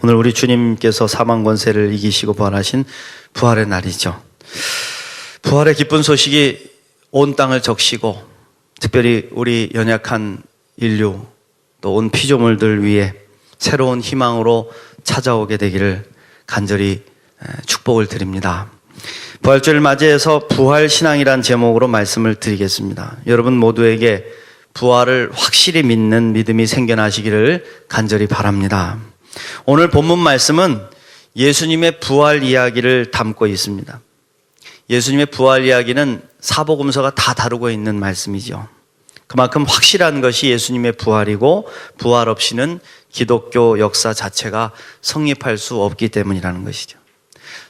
오늘 우리 주님께서 사망 권세를 이기시고 부활하신 부활의 날이죠. 부활의 기쁜 소식이 온 땅을 적시고 특별히 우리 연약한 인류 또 온 피조물들 위해 새로운 희망으로 찾아오게 되기를 간절히 축복을 드립니다. 부활절을 맞이해서 부활신앙이란 제목으로 말씀을 드리겠습니다. 여러분 모두에게 부활을 확실히 믿는 믿음이 생겨나시기를 간절히 바랍니다. 오늘 본문 말씀은 예수님의 부활 이야기를 담고 있습니다. 예수님의 부활 이야기는 사복음서가 다 다루고 있는 말씀이죠. 그만큼 확실한 것이 예수님의 부활이고 부활 없이는 기독교 역사 자체가 성립할 수 없기 때문이라는 것이죠.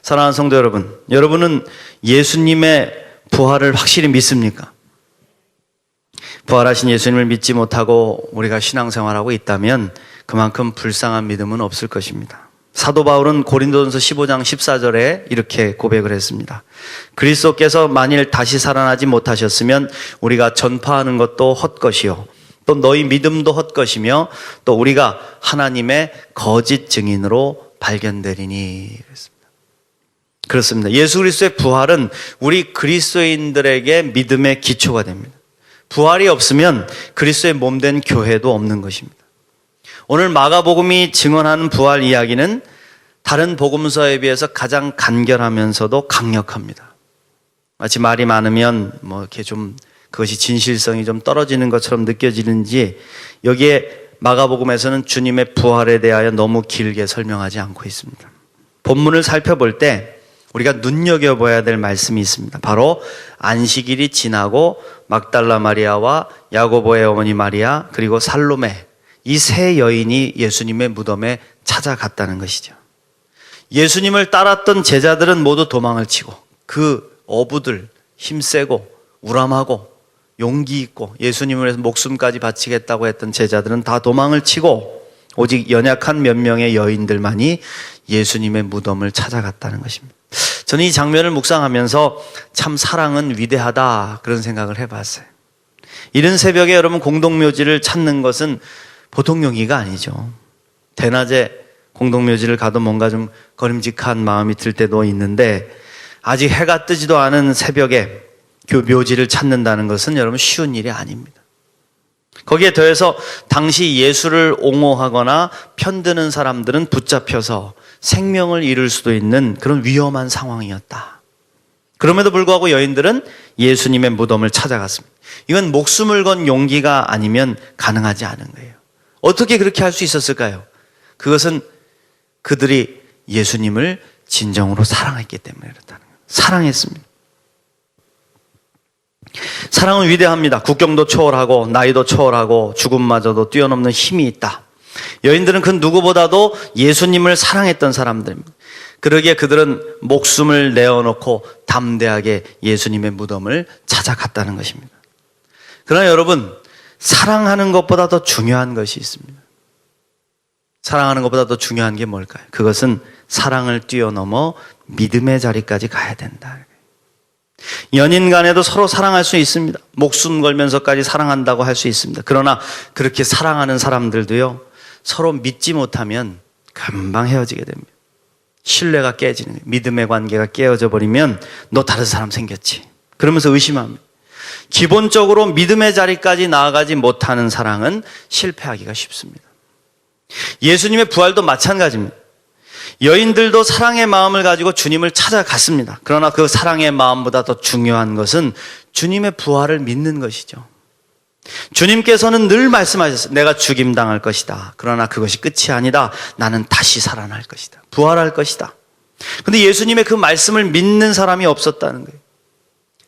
사랑하는 성도 여러분, 여러분은 예수님의 부활을 확실히 믿습니까? 부활하신 예수님을 믿지 못하고 우리가 신앙생활하고 있다면 그만큼 불쌍한 믿음은 없을 것입니다. 사도 바울은 고린도전서 15장 14절에 이렇게 고백을 했습니다. 그리스도께서 만일 다시 살아나지 못하셨으면 우리가 전파하는 것도 헛것이요 또 너희 믿음도 헛것이며 또 우리가 하나님의 거짓 증인으로 발견되리니 그랬습니다. 그렇습니다. 예수 그리스도의 부활은 우리 그리스도인들에게 믿음의 기초가 됩니다. 부활이 없으면 그리스도의 몸된 교회도 없는 것입니다. 오늘 마가복음이 증언하는 부활 이야기는 다른 복음서에 비해서 가장 간결하면서도 강력합니다. 마치 말이 많으면 이렇게 좀 그것이 진실성이 좀 떨어지는 것처럼 느껴지는지 여기에 마가복음에서는 주님의 부활에 대하여 너무 길게 설명하지 않고 있습니다. 본문을 살펴볼 때 우리가 눈여겨봐야 될 말씀이 있습니다. 바로 안식일이 지나고 막달라 마리아와 야고보의 어머니 마리아 그리고 살로메 이 세 여인이 예수님의 무덤에 찾아갔다는 것이죠. 예수님을 따랐던 제자들은 모두 도망을 치고 그 어부들 힘세고 우람하고 용기 있고 예수님을 위해서 목숨까지 바치겠다고 했던 제자들은 다 도망을 치고 오직 연약한 몇 명의 여인들만이 예수님의 무덤을 찾아갔다는 것입니다. 저는 이 장면을 묵상하면서 참 사랑은 위대하다 그런 생각을 해봤어요. 이른 새벽에 여러분 공동묘지를 찾는 것은 보통 용기가 아니죠. 대낮에 공동묘지를 가도 뭔가 좀 거림직한 마음이 들 때도 있는데 아직 해가 뜨지도 않은 새벽에 그 묘지를 찾는다는 것은 여러분 쉬운 일이 아닙니다. 거기에 더해서 당시 예수를 옹호하거나 편드는 사람들은 붙잡혀서 생명을 잃을 수도 있는 그런 위험한 상황이었다. 그럼에도 불구하고 여인들은 예수님의 무덤을 찾아갔습니다. 이건 목숨을 건 용기가 아니면 가능하지 않은 거예요. 어떻게 그렇게 할 수 있었을까요? 그것은 그들이 예수님을 진정으로 사랑했기 때문에 그렇다는 거예요. 사랑했습니다. 사랑은 위대합니다. 국경도 초월하고 나이도 초월하고 죽음마저도 뛰어넘는 힘이 있다. 여인들은 그 누구보다도 예수님을 사랑했던 사람들입니다. 그러기에 그들은 목숨을 내어놓고 담대하게 예수님의 무덤을 찾아갔다는 것입니다. 그러나 여러분, 사랑하는 것보다 더 중요한 것이 있습니다. 사랑하는 것보다 더 중요한 게 뭘까요? 그것은 사랑을 뛰어넘어 믿음의 자리까지 가야 된다. 연인 간에도 서로 사랑할 수 있습니다. 목숨 걸면서까지 사랑한다고 할 수 있습니다. 그러나 그렇게 사랑하는 사람들도요, 서로 믿지 못하면 금방 헤어지게 됩니다. 신뢰가 깨지는 거예요. 믿음의 관계가 깨어져 버리면 너 다른 사람 생겼지. 그러면서 의심합니다. 기본적으로 믿음의 자리까지 나아가지 못하는 사랑은 실패하기가 쉽습니다. 예수님의 부활도 마찬가지입니다. 여인들도 사랑의 마음을 가지고 주님을 찾아갔습니다. 그러나 그 사랑의 마음보다 더 중요한 것은 주님의 부활을 믿는 것이죠. 주님께서는 늘 말씀하셨어요. 내가 죽임당할 것이다. 그러나 그것이 끝이 아니다. 나는 다시 살아날 것이다. 부활할 것이다. 그런데 예수님의 그 말씀을 믿는 사람이 없었다는 거예요.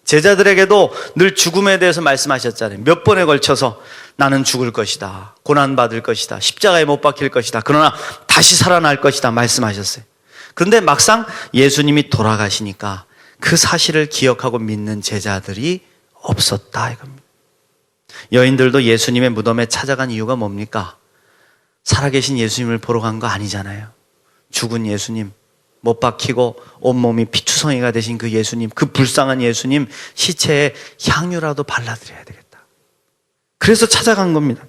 제자들에게도 늘 죽음에 대해서 말씀하셨잖아요. 몇 번에 걸쳐서 나는 죽을 것이다. 고난받을 것이다. 십자가에 못 박힐 것이다. 그러나 다시 살아날 것이다. 말씀하셨어요. 그런데 막상 예수님이 돌아가시니까 그 사실을 기억하고 믿는 제자들이 없었다 이겁니다. 여인들도 예수님의 무덤에 찾아간 이유가 뭡니까? 살아계신 예수님을 보러 간 거 아니잖아요. 죽은 예수님, 못 박히고 온몸이 피투성이가 되신 그 예수님, 그 불쌍한 예수님 시체에 향유라도 발라드려야 되겠다. 그래서 찾아간 겁니다.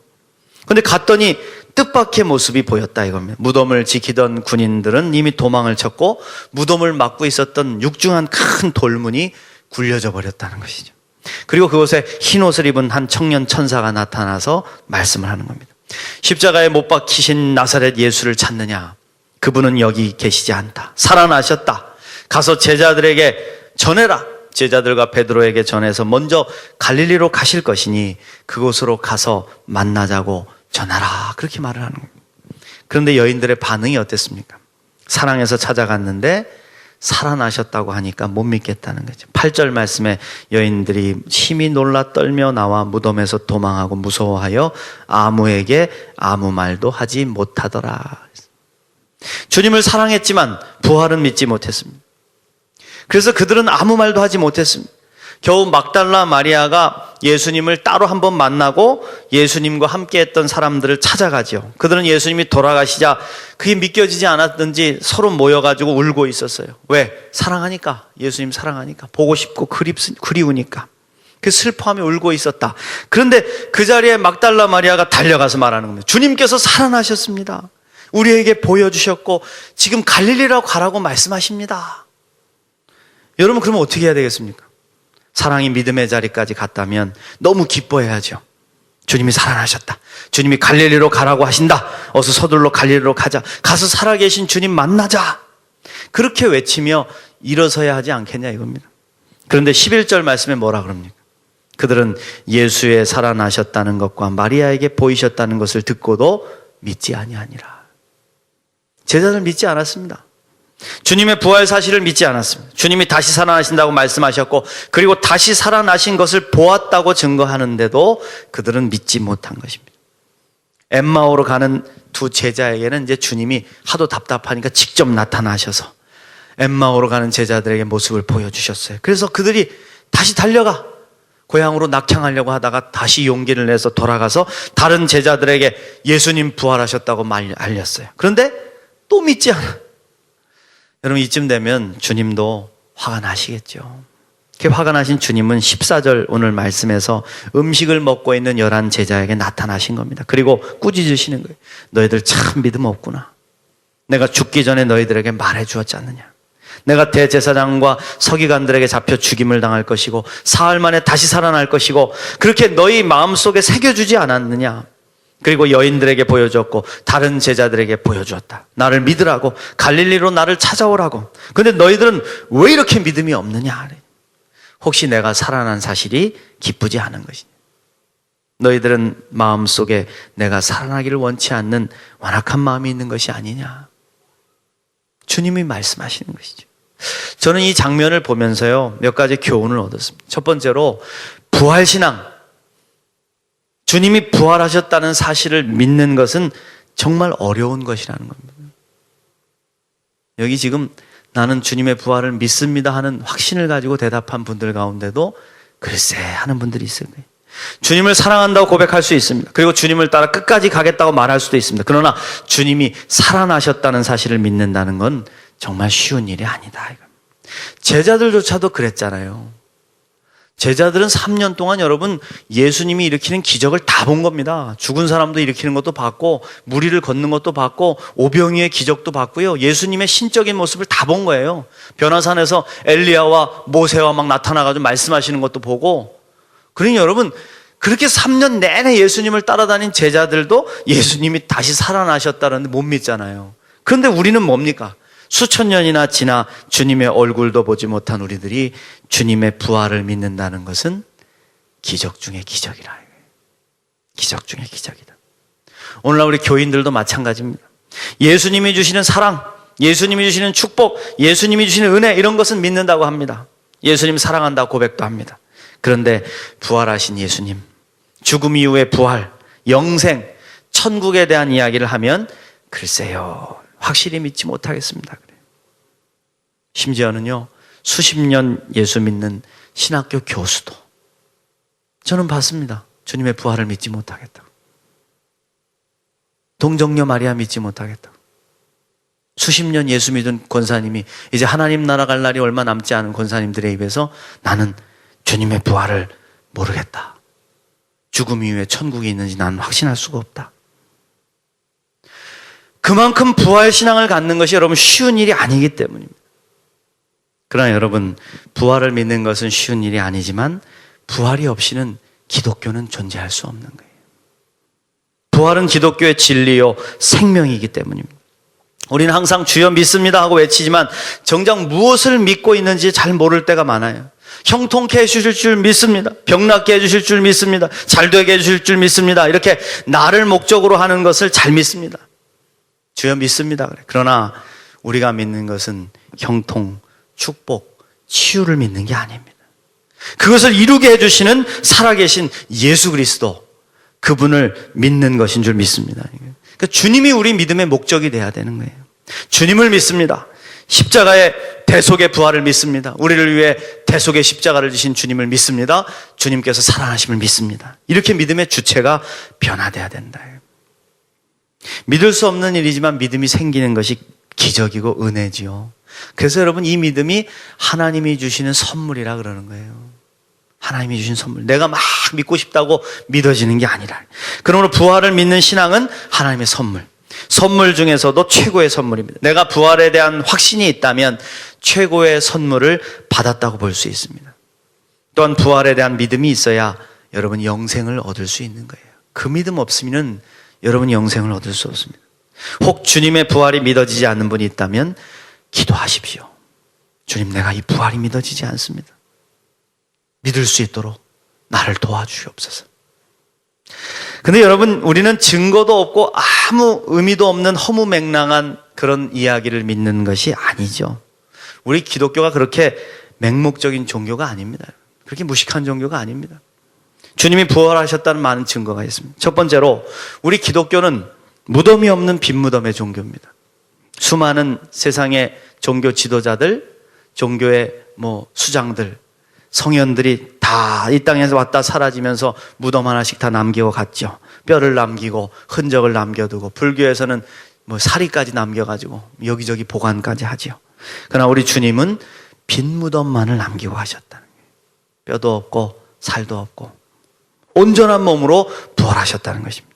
그런데 갔더니 뜻밖의 모습이 보였다 이겁니다. 무덤을 지키던 군인들은 이미 도망을 쳤고 무덤을 막고 있었던 육중한 큰 돌문이 굴려져 버렸다는 것이죠. 그리고 그곳에 흰 옷을 입은 한 청년 천사가 나타나서 말씀을 하는 겁니다. 십자가에 못 박히신 나사렛 예수를 찾느냐? 그분은 여기 계시지 않다. 살아나셨다. 가서 제자들에게 전해라. 제자들과 베드로에게 전해서 먼저 갈릴리로 가실 것이니 그곳으로 가서 만나자고 전하라. 그렇게 말을 하는 겁니다. 그런데 여인들의 반응이 어땠습니까? 사랑해서 찾아갔는데 살아나셨다고 하니까 못 믿겠다는 거죠. 8절 말씀에 여인들이 심히 놀라 떨며 나와 무덤에서 도망하고 무서워하여 아무에게 아무 말도 하지 못하더라. 주님을 사랑했지만 부활은 믿지 못했습니다. 그래서 그들은 아무 말도 하지 못했습니다. 겨우 막달라 마리아가 예수님을 따로 한번 만나고 예수님과 함께했던 사람들을 찾아가죠. 그들은 예수님이 돌아가시자 그게 믿겨지지 않았든지 서로 모여가지고 울고 있었어요. 왜? 사랑하니까. 예수님 사랑하니까. 보고 싶고 그리우니까. 그 슬퍼하며 울고 있었다. 그런데 그 자리에 막달라 마리아가 달려가서 말하는 겁니다. 주님께서 살아나셨습니다. 우리에게 보여주셨고 지금 갈릴리라고 가라고 말씀하십니다. 여러분 그러면 어떻게 해야 되겠습니까? 사랑이 믿음의 자리까지 갔다면 너무 기뻐해야죠. 주님이 살아나셨다. 주님이 갈릴리로 가라고 하신다. 어서 서둘러 갈릴리로 가자. 가서 살아계신 주님 만나자. 그렇게 외치며 일어서야 하지 않겠냐 이겁니다. 그런데 11절 말씀에 뭐라 그럽니까? 그들은 예수의 살아나셨다는 것과 마리아에게 보이셨다는 것을 듣고도 믿지 아니하니라. 제자들 믿지 않았습니다. 주님의 부활 사실을 믿지 않았습니다. 주님이 다시 살아나신다고 말씀하셨고 그리고 다시 살아나신 것을 보았다고 증거하는데도 그들은 믿지 못한 것입니다. 엠마오로 가는 두 제자에게는 이제 주님이 하도 답답하니까 직접 나타나셔서 엠마오로 가는 제자들에게 모습을 보여주셨어요. 그래서 그들이 다시 달려가 고향으로 낙향하려고 하다가 다시 용기를 내서 돌아가서 다른 제자들에게 예수님 부활하셨다고 알렸어요. 그런데 또 믿지 않아. 여러분 이쯤 되면 주님도 화가 나시겠죠. 그렇게 화가 나신 주님은 14절 오늘 말씀에서 음식을 먹고 있는 11 제자에게 나타나신 겁니다. 그리고 꾸짖으시는 거예요. 너희들 참 믿음 없구나. 내가 죽기 전에 너희들에게 말해 주었지 않느냐. 내가 대제사장과 서기관들에게 잡혀 죽임을 당할 것이고 사흘 만에 다시 살아날 것이고 그렇게 너희 마음속에 새겨주지 않았느냐. 그리고 여인들에게 보여줬고 다른 제자들에게 보여주었다. 나를 믿으라고 갈릴리로 나를 찾아오라고. 그런데 너희들은 왜 이렇게 믿음이 없느냐. 혹시 내가 살아난 사실이 기쁘지 않은 것이냐. 너희들은 마음속에 내가 살아나기를 원치 않는 완악한 마음이 있는 것이 아니냐. 주님이 말씀하시는 것이죠. 저는 이 장면을 보면서요 몇 가지 교훈을 얻었습니다. 첫 번째로 부활신앙, 주님이 부활하셨다는 사실을 믿는 것은 정말 어려운 것이라는 겁니다. 여기 지금 나는 주님의 부활을 믿습니다 하는 확신을 가지고 대답한 분들 가운데도 글쎄 하는 분들이 있을 거예요. 주님을 사랑한다고 고백할 수 있습니다. 그리고 주님을 따라 끝까지 가겠다고 말할 수도 있습니다. 그러나 주님이 살아나셨다는 사실을 믿는다는 건 정말 쉬운 일이 아니다. 제자들조차도 그랬잖아요. 제자들은 3년 동안 여러분 예수님이 일으키는 기적을 다 본 겁니다. 죽은 사람도 일으키는 것도 봤고 무리를 걷는 것도 봤고 오병이의 기적도 봤고요. 예수님의 신적인 모습을 다 본 거예요. 변화산에서 엘리야와 모세와 막 나타나가지고 말씀하시는 것도 보고. 그러니 여러분 그렇게 3년 내내 예수님을 따라다닌 제자들도 예수님이 다시 살아나셨다는데 못 믿잖아요. 그런데 우리는 뭡니까? 수천 년이나 지나 주님의 얼굴도 보지 못한 우리들이 주님의 부활을 믿는다는 것은 기적 중의 기적이라. 기적 중의 기적이다. 오늘날 우리 교인들도 마찬가지입니다. 예수님이 주시는 사랑, 예수님이 주시는 축복, 예수님이 주시는 은혜 이런 것은 믿는다고 합니다. 예수님 사랑한다고 고백도 합니다. 그런데 부활하신 예수님, 죽음 이후의 부활, 영생, 천국에 대한 이야기를 하면 글쎄요 확실히 믿지 못하겠습니다. 심지어는요 수십 년 예수 믿는 신학교 교수도 저는 봤습니다. 주님의 부활을 믿지 못하겠다. 동정녀 마리아 믿지 못하겠다. 수십 년 예수 믿은 권사님이 이제 하나님 나라 갈 날이 얼마 남지 않은 권사님들의 입에서 나는 주님의 부활을 모르겠다. 죽음 이후에 천국이 있는지 나는 확신할 수가 없다. 그만큼 부활 신앙을 갖는 것이 여러분 쉬운 일이 아니기 때문입니다. 그러나 여러분, 부활을 믿는 것은 쉬운 일이 아니지만 부활이 없이는 기독교는 존재할 수 없는 거예요. 부활은 기독교의 진리요 생명이기 때문입니다. 우리는 항상 주여 믿습니다 하고 외치지만 정작 무엇을 믿고 있는지 잘 모를 때가 많아요. 형통케 해주실 줄 믿습니다. 병 낫게 해주실 줄 믿습니다. 잘 되게 해주실 줄 믿습니다. 이렇게 나를 목적으로 하는 것을 잘 믿습니다. 주여 믿습니다. 그래. 그러나 우리가 믿는 것은 형통, 축복, 치유를 믿는 게 아닙니다. 그것을 이루게 해주시는 살아계신 예수 그리스도, 그분을 믿는 것인 줄 믿습니다. 그러니까 주님이 우리 믿음의 목적이 돼야 되는 거예요. 주님을 믿습니다. 십자가의 대속의 부활을 믿습니다. 우리를 위해 대속의 십자가를 지신 주님을 믿습니다. 주님께서 살아나심을 믿습니다. 이렇게 믿음의 주체가 변화돼야 된다. 믿을 수 없는 일이지만 믿음이 생기는 것이 기적이고 은혜지요. 그래서 여러분, 이 믿음이 하나님이 주시는 선물이라 그러는 거예요. 하나님이 주신 선물. 내가 막 믿고 싶다고 믿어지는 게 아니라. 그러므로 부활을 믿는 신앙은 하나님의 선물. 선물 중에서도 최고의 선물입니다. 내가 부활에 대한 확신이 있다면 최고의 선물을 받았다고 볼 수 있습니다. 또한 부활에 대한 믿음이 있어야 여러분 영생을 얻을 수 있는 거예요. 그 믿음 없으면 여러분 영생을 얻을 수 없습니다. 혹 주님의 부활이 믿어지지 않는 분이 있다면 기도하십시오. 주님, 내가 이 부활이 믿어지지 않습니다. 믿을 수 있도록 나를 도와주시옵소서. 근데 여러분, 우리는 증거도 없고 아무 의미도 없는 허무맹랑한 그런 이야기를 믿는 것이 아니죠. 우리 기독교가 그렇게 맹목적인 종교가 아닙니다. 그렇게 무식한 종교가 아닙니다. 주님이 부활하셨다는 많은 증거가 있습니다. 첫 번째로, 우리 기독교는 무덤이 없는 빈무덤의 종교입니다. 수많은 세상의 종교 지도자들, 종교의 수장들, 성현들이 다 이 땅에서 왔다 사라지면서 무덤 하나씩 다 남기고 갔죠. 뼈를 남기고 흔적을 남겨두고, 불교에서는 사리까지 남겨가지고 여기저기 보관까지 하죠. 그러나 우리 주님은 빈 무덤만을 남기고 가셨다는 거예요. 뼈도 없고 살도 없고 온전한 몸으로 부활하셨다는 것입니다.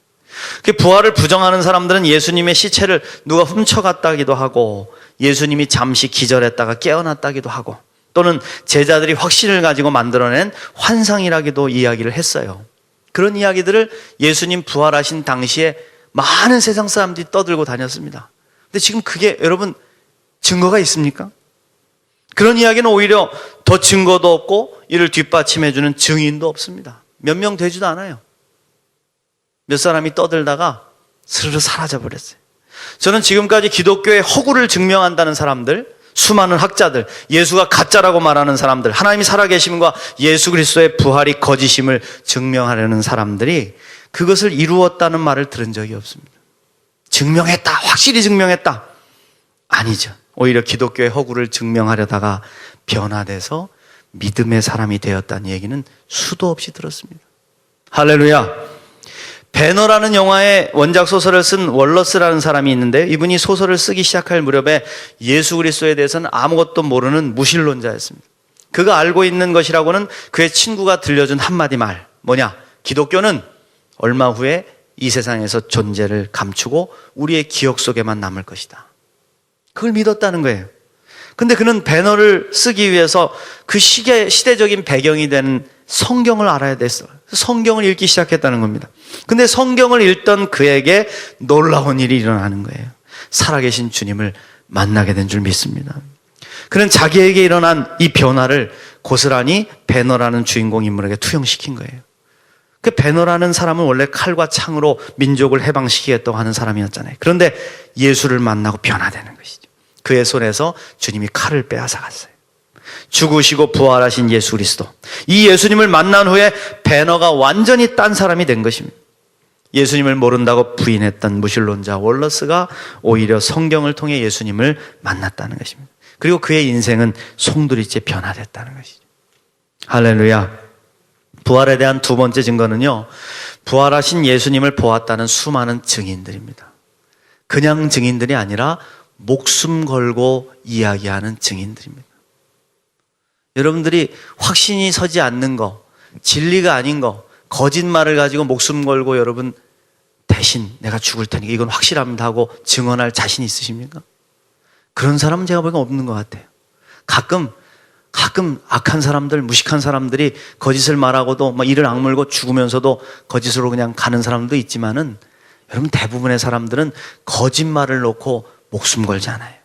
부활을 부정하는 사람들은 예수님의 시체를 누가 훔쳐갔다기도 하고, 예수님이 잠시 기절했다가 깨어났다기도 하고, 또는 제자들이 확신을 가지고 만들어낸 환상이라기도 이야기를 했어요. 그런 이야기들을 예수님 부활하신 당시에 많은 세상 사람들이 떠들고 다녔습니다. 근데 지금 그게 여러분 증거가 있습니까? 그런 이야기는 오히려 더 증거도 없고 이를 뒷받침해주는 증인도 없습니다. 몇 명 되지도 않아요. 몇 사람이 떠들다가 스르르 사라져버렸어요. 저는 지금까지 기독교의 허구를 증명한다는 사람들, 수많은 학자들, 예수가 가짜라고 말하는 사람들, 하나님이 살아계심과 예수 그리스도의 부활이 거짓임을 증명하려는 사람들이 그것을 이루었다는 말을 들은 적이 없습니다. 증명했다, 확실히 증명했다. 아니죠. 오히려 기독교의 허구를 증명하려다가 변화돼서 믿음의 사람이 되었다는 얘기는 수도 없이 들었습니다. 할렐루야. 배너라는 영화의 원작 소설을 쓴 월러스라는 사람이 있는데, 이분이 소설을 쓰기 시작할 무렵에 예수 그리스도에 대해서는 아무것도 모르는 무신론자였습니다. 그가 알고 있는 것이라고는 그의 친구가 들려준 한마디 말, 뭐냐? 기독교는 얼마 후에 이 세상에서 존재를 감추고 우리의 기억 속에만 남을 것이다. 그걸 믿었다는 거예요. 근데 그는 배너를 쓰기 위해서 그 시대적인 배경이 되는 성경을 알아야 됐어요. 성경을 읽기 시작했다는 겁니다. 근데 성경을 읽던 그에게 놀라운 일이 일어나는 거예요. 살아계신 주님을 만나게 된 줄 믿습니다. 그는 자기에게 일어난 이 변화를 고스란히 배너라는 주인공 인물에게 투영시킨 거예요. 그 배너라는 사람은 원래 칼과 창으로 민족을 해방시키겠다고 하는 사람이었잖아요. 그런데 예수를 만나고 변화되는 것이죠. 그의 손에서 주님이 칼을 빼앗아 갔어요. 죽으시고 부활하신 예수 그리스도, 이 예수님을 만난 후에 배너가 완전히 딴 사람이 된 것입니다. 예수님을 모른다고 부인했던 무신론자 월러스가 오히려 성경을 통해 예수님을 만났다는 것입니다. 그리고 그의 인생은 송두리째 변화됐다는 것이죠. 할렐루야. 부활에 대한 두 번째 증거는요, 부활하신 예수님을 보았다는 수많은 증인들입니다. 그냥 증인들이 아니라 목숨 걸고 이야기하는 증인들입니다. 여러분들이 확신이 서지 않는 거, 진리가 아닌 거, 거짓말을 가지고 목숨 걸고 여러분 대신 내가 죽을 테니까 이건 확실합니다 하고 증언할 자신 있으십니까? 그런 사람은 제가 보기엔 없는 것 같아요. 가끔 악한 사람들, 무식한 사람들이 거짓을 말하고도 막 이를 악물고 죽으면서도 거짓으로 그냥 가는 사람도 있지만은 여러분 대부분의 사람들은 거짓말을 놓고 목숨 걸지 않아요.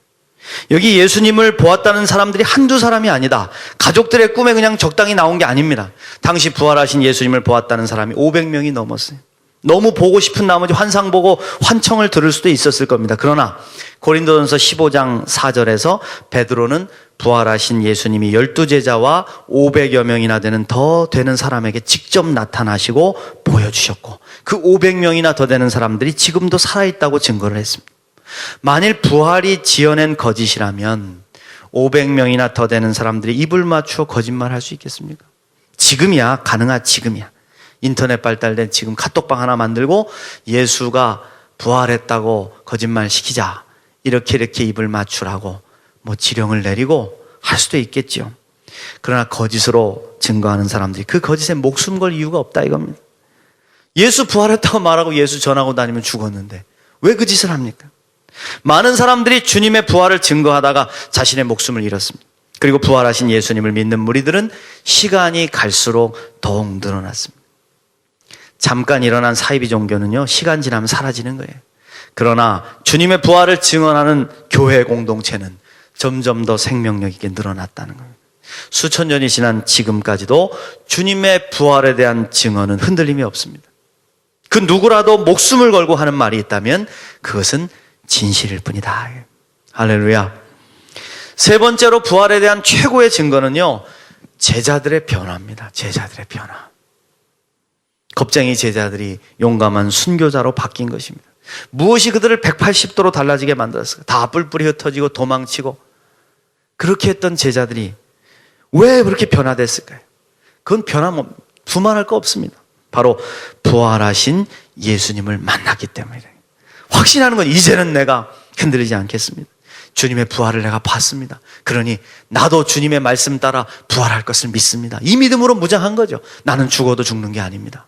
여기 예수님을 보았다는 사람들이 한두 사람이 아니다. 가족들의 꿈에 그냥 적당히 나온 게 아닙니다. 당시 부활하신 예수님을 보았다는 사람이 500명이 넘었어요. 너무 보고 싶은 나머지 환상 보고 환청을 들을 수도 있었을 겁니다. 그러나 고린도전서 15장 4절에서 베드로는 부활하신 예수님이 12제자와 500여 명이나 되는 더 되는 사람에게 직접 나타나시고 보여주셨고 그 500명이나 더 되는 사람들이 지금도 살아있다고 증거를 했습니다. 만일 부활이 지어낸 거짓이라면 500명이나 더 되는 사람들이 입을 맞추어 거짓말할 수 있겠습니까? 지금이야 가능하 지금이야. 인터넷 발달된 지금 카톡방 하나 만들고 예수가 부활했다고 거짓말 시키자. 이렇게 입을 맞추라고 뭐 지령을 내리고 할 수도 있겠죠. 그러나 거짓으로 증거하는 사람들이 그 거짓에 목숨 걸 이유가 없다 이겁니다. 예수 부활했다고 말하고 예수 전하고 다니면 죽었는데 왜 그 짓을 합니까? 많은 사람들이 주님의 부활을 증거하다가 자신의 목숨을 잃었습니다. 그리고 부활하신 예수님을 믿는 무리들은 시간이 갈수록 더욱 늘어났습니다. 잠깐 일어난 사이비 종교는요, 시간 지나면 사라지는 거예요. 그러나 주님의 부활을 증언하는 교회 공동체는 점점 더 생명력 있게 늘어났다는 겁니다. 수천 년이 지난 지금까지도 주님의 부활에 대한 증언은 흔들림이 없습니다. 그 누구라도 목숨을 걸고 하는 말이 있다면 그것은 진실일 뿐이다. 할렐루야. 세 번째로 부활에 대한 최고의 증거는요, 제자들의 변화입니다. 제자들의 변화. 겁쟁이 제자들이 용감한 순교자로 바뀐 것입니다. 무엇이 그들을 180도로 달라지게 만들었을까? 다 뿔뿔이 흩어지고 도망치고 그렇게 했던 제자들이 왜 그렇게 변화됐을까요? 그건 두말할 거 없습니다. 바로 부활하신 예수님을 만났기 때문이에요. 확신하는 건 이제는 내가 흔들리지 않겠습니다. 주님의 부활을 내가 봤습니다. 그러니 나도 주님의 말씀 따라 부활할 것을 믿습니다. 이 믿음으로 무장한 거죠. 나는 죽어도 죽는 게 아닙니다.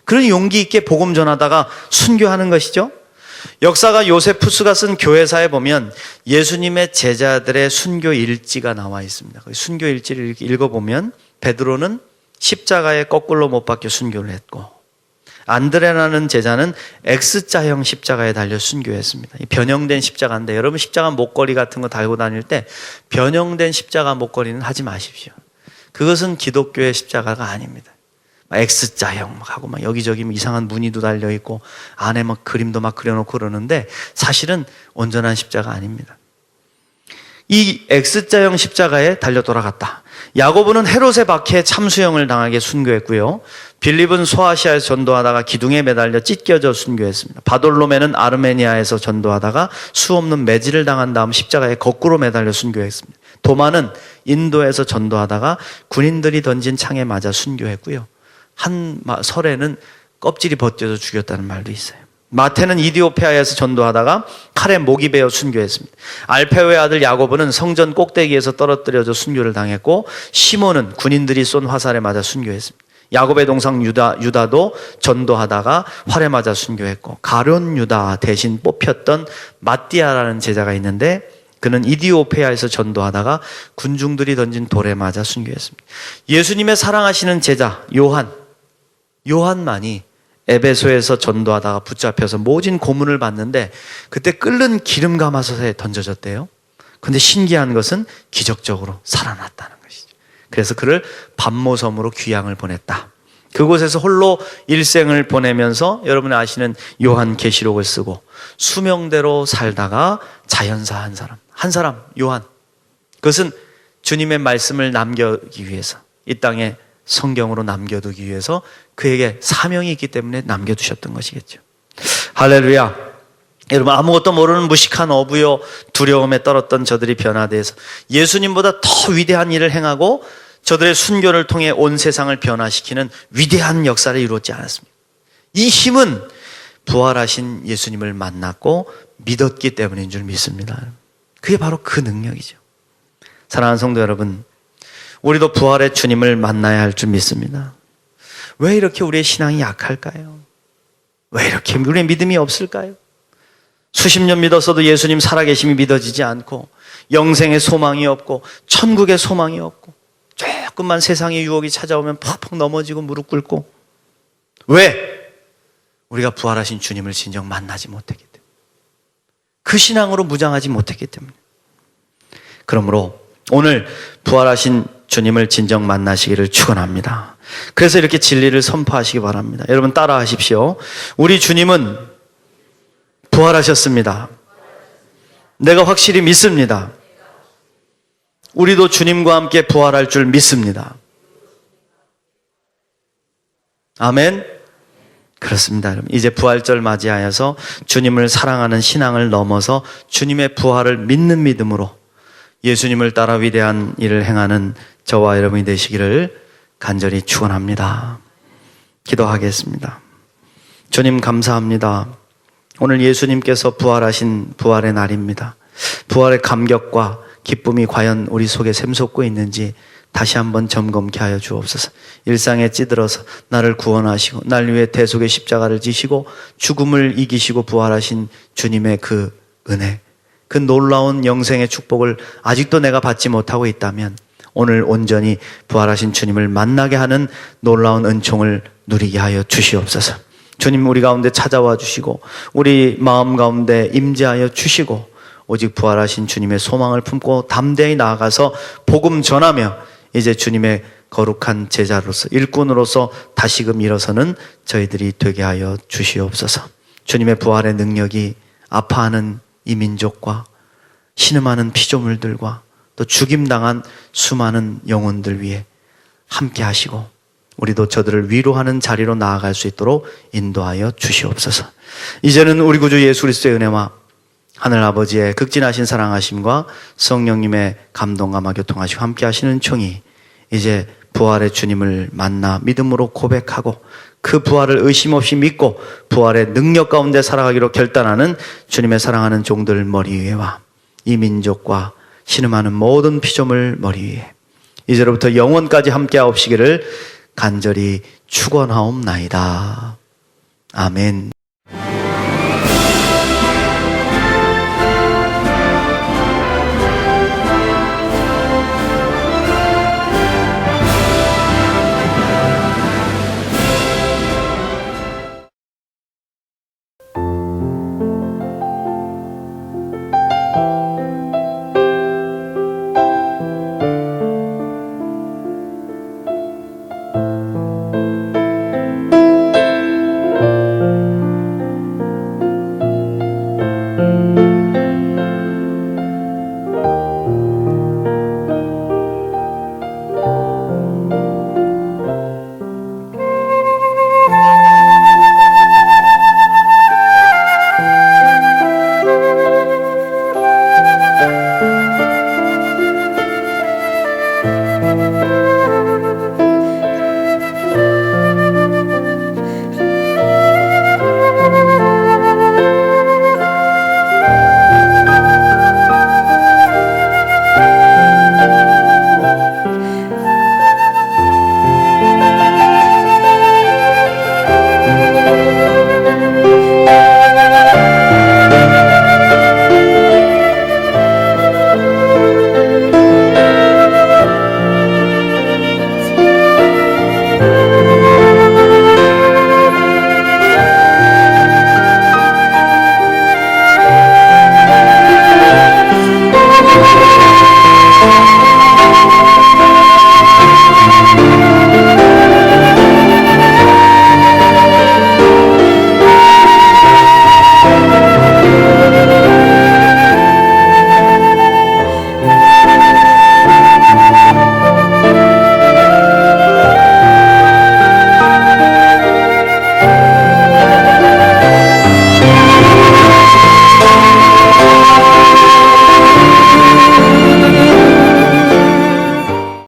그런 용기 있게 복음 전하다가 순교하는 것이죠. 역사가 요세푸스가 쓴 교회사에 보면 예수님의 제자들의 순교 일지가 나와 있습니다. 순교 일지를 이렇게 읽어보면 베드로는 십자가에 거꾸로 못 박혀 순교를 했고, 안드레라는 제자는 X자형 십자가에 달려 순교했습니다. 변형된 십자가인데 여러분 십자가 목걸이 같은 거 달고 다닐 때 변형된 십자가 목걸이는 하지 마십시오. 그것은 기독교의 십자가가 아닙니다. X자형 하고 막 여기저기 이상한 무늬도 달려 있고 안에 막 그림도 막 그려놓고 그러는데 사실은 온전한 십자가 아닙니다. 이 X자형 십자가에 달려 돌아갔다. 야고보는 헤롯의 박해에 참수형을 당하게 순교했고요. 빌립은 소아시아에서 전도하다가 기둥에 매달려 찢겨져 순교했습니다. 바돌로메는 아르메니아에서 전도하다가 수없는 매질을 당한 다음 십자가에 거꾸로 매달려 순교했습니다. 도마는 인도에서 전도하다가 군인들이 던진 창에 맞아 순교했고요. 한 설에는 껍질이 벗겨져 죽였다는 말도 있어요. 마태는 이디오페아에서 전도하다가 칼에 목이 베어 순교했습니다. 알페오의 아들 야고보는 성전 꼭대기에서 떨어뜨려져 순교를 당했고, 시몬은 군인들이 쏜 화살에 맞아 순교했습니다. 야곱의 동상 유다도 전도하다가 활에 맞아 순교했고, 가룟 유다 대신 뽑혔던 마띠아라는 제자가 있는데 그는 이디오페아에서 전도하다가 군중들이 던진 돌에 맞아 순교했습니다. 예수님의 사랑하시는 제자 요한만이 에베소에서 전도하다가 붙잡혀서 모진 고문을 받는데 그때 끓는 기름 가마솥에 던져졌대요. 근데 신기한 것은 기적적으로 살아났다는 것이죠. 그래서 그를 밤모섬으로 귀양을 보냈다. 그곳에서 홀로 일생을 보내면서 여러분이 아시는 요한계시록을 쓰고 수명대로 살다가 자연사 한 사람 요한, 그것은 주님의 말씀을 남기기 위해서 이 땅에 성경으로 남겨두기 위해서 그에게 사명이 있기 때문에 남겨두셨던 것이겠죠. 할렐루야. 여러분, 아무것도 모르는 무식한 어부요 두려움에 떨었던 저들이 변화돼서 예수님보다 더 위대한 일을 행하고 저들의 순교를 통해 온 세상을 변화시키는 위대한 역사를 이루었지 않았습니까? 이 힘은 부활하신 예수님을 만났고 믿었기 때문인 줄 믿습니다. 그게 바로 그 능력이죠. 사랑하는 성도 여러분, 우리도 부활의 주님을 만나야 할 줄 믿습니다. 왜 이렇게 우리의 신앙이 약할까요? 왜 이렇게 우리의 믿음이 없을까요? 수십 년 믿었어도 예수님 살아계심이 믿어지지 않고 영생의 소망이 없고 천국의 소망이 없고 조금만 세상의 유혹이 찾아오면 팍팍 넘어지고 무릎 꿇고 왜? 우리가 부활하신 주님을 진정 만나지 못했기 때문에 그 신앙으로 무장하지 못했기 때문에 그러므로 오늘 부활하신 주님을 진정 만나시기를 축원합니다. 그래서 이렇게 진리를 선포하시기 바랍니다. 여러분 따라 하십시오. 우리 주님은 부활하셨습니다. 내가 확실히 믿습니다. 우리도 주님과 함께 부활할 줄 믿습니다. 아멘. 그렇습니다. 여러분. 이제 부활절 맞이하여서 주님을 사랑하는 신앙을 넘어서 주님의 부활을 믿는 믿음으로 예수님을 따라 위대한 일을 행하는 저와 여러분이 되시기를 간절히 축원합니다. 기도하겠습니다. 주님 감사합니다. 오늘 예수님께서 부활하신 부활의 날입니다. 부활의 감격과 기쁨이 과연 우리 속에 샘솟고 있는지 다시 한번 점검케 하여 주옵소서. 일상에 찌들어서 나를 구원하시고 날 위해 대속의 십자가를 지시고 죽음을 이기시고 부활하신 주님의 그 은혜, 그 놀라운 영생의 축복을 아직도 내가 받지 못하고 있다면 오늘 온전히 부활하신 주님을 만나게 하는 놀라운 은총을 누리게 하여 주시옵소서. 주님 우리 가운데 찾아와 주시고 우리 마음 가운데 임재하여 주시고 오직 부활하신 주님의 소망을 품고 담대히 나아가서 복음 전하며 이제 주님의 거룩한 제자로서 일꾼으로서 다시금 일어서는 저희들이 되게 하여 주시옵소서. 주님의 부활의 능력이 아파하는 이 민족과 신음하는 피조물들과 또 죽임당한 수많은 영혼들 위해 함께 하시고 우리도 저들을 위로하는 자리로 나아갈 수 있도록 인도하여 주시옵소서. 이제는 우리 구주 예수 그리스도의 은혜와 하늘 아버지의 극진하신 사랑하심과 성령님의 감동과 교통하시고 함께 하시는 총이 이제 부활의 주님을 만나 믿음으로 고백하고 그 부활을 의심 없이 믿고 부활의 능력 가운데 살아가기로 결단하는 주님의 사랑하는 종들 머리 위에와 이 민족과 신음하는 모든 피조물 머리 위에 이제로부터 영원까지 함께 하옵시기를 간절히 축원하옵나이다. 아멘.